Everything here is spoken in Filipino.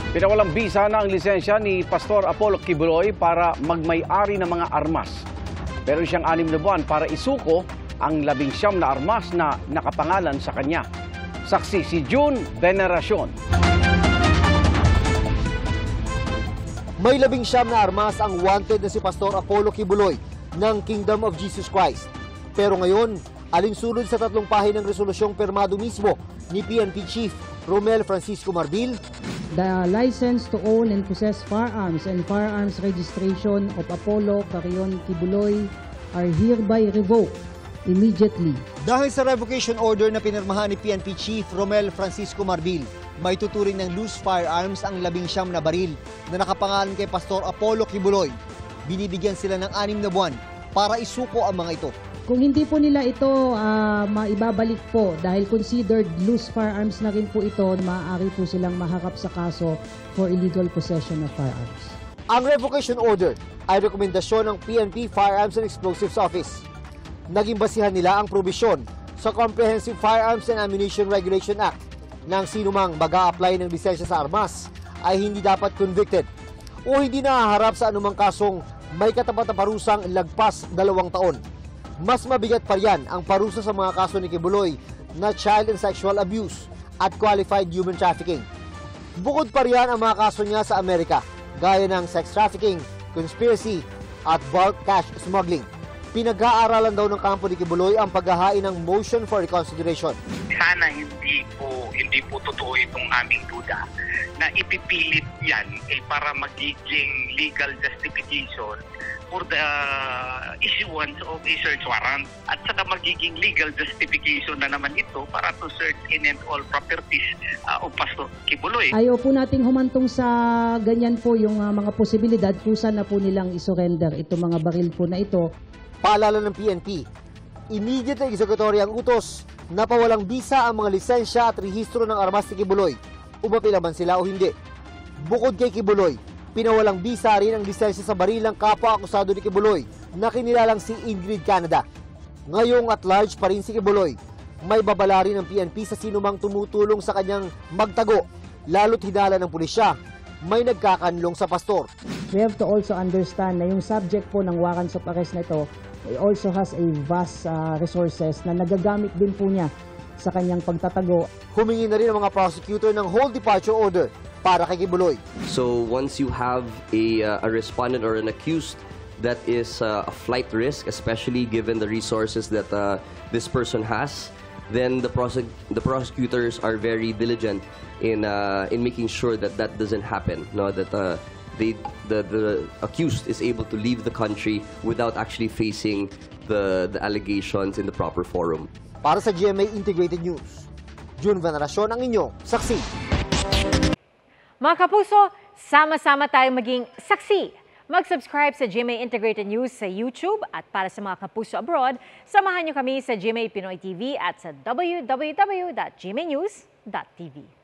Pinawalang bisa na ang lisensya ni Pastor Apollo Kibuloy para magmay-ari ng mga armas. Meron siyang 6 na buwan para isuko ang 19 na armas na nakapangalan sa kanya. Saksi si June Veneracion. May 19 na armas ang wanted na si Pastor Apollo Kibuloy ng Kingdom of Jesus Christ. Pero ngayon, alinsunod sa 3 pahinang resolusyong pirmado mismo ni PNP Chief Romel Francisco Marbil, the license to own and possess firearms and firearms registration of Apollo Carion Kibuloy are hereby revoked immediately. Dahil sa revocation order na pinirmahan ni PNP Chief Romel Francisco Marbil, may tuturing ng loose firearms ang 19 na baril na nakapangalan kay Pastor Apollo Kibuloy. Binibigyan sila ng 6 na buwan para isuko ang mga ito. Kung hindi po nila ito maibabalik po dahil considered loose firearms na rin po ito, maaari po silang maharap sa kaso for illegal possession of firearms. Ang revocation order ay rekomendasyon ng PNP Firearms and Explosives Office. Naging basihan nila ang probisyon sa Comprehensive Firearms and Ammunition Regulation Act na ang sinumang mag-a-apply ng lisensya sa armas ay hindi dapat convicted o hindi nahaharap sa anumang kasong may katapat na parusang lagpas 2 taon. Mas mabigat pa riyan ang parusa sa mga kaso ni Kibuloy na child and sexual abuse at qualified human trafficking. Bukod pa riyan ang mga kaso niya sa Amerika, gaya ng sex trafficking, conspiracy at bulk cash smuggling. Pinag-aaralan daw ng kampo ni Kibuloy ang paghahain ng motion for reconsideration. Sana hindi po totoo itong aming duda na ipipilit yan para magiging legal justification for the issuance of a search warrant at saka magiging legal justification na naman ito para to search in and all properties of Pastor Kibuloy. Ayaw po nating humantong sa ganyan po yung mga posibilidad kung saan na po nilang isurrender itong mga baril po na ito. Paalala ng PNP, immediate na executory ang utos na pawalang bisa ang mga lisensya at rehistro ng armas ni Kibuloy, umapilaban sila o hindi. Bukod kay Kibuloy, pinawalang bisa rin ang lisensya sa barilang kapwa-akusado ni Kibuloy na kinilalang si Ingrid Canada. Ngayong at large pa rin si Kibuloy, may babala rin ng PNP sa sinumang tumutulong sa kanyang magtago, lalo't hinala ng pulisya, may nagkakanlong sa pastor. We have to also understand na yung subject po ng warrants of arrest na ito also has a vast resources na nagagamit din po niya sa kanyang pagtatago. Humingi na rin ang mga prosecutor ng whole departure order para kay Kibuloy. So once you have a respondent or an accused that is a flight risk, especially given the resources that this person has, then the prosecutors are very diligent in making sure that that doesn't happen. No, that the accused is able to leave the country without actually facing the allegations in the proper forum. Para sa GMA Integrated News, June Veneracion ang inyong saksi. Mga kapuso, sama-sama tayong maging saksi. Mag-subscribe sa GMA Integrated News sa YouTube at para sa mga kapuso abroad, samahan niyo kami sa GMA Pinoy TV at sa www.gmanews.tv.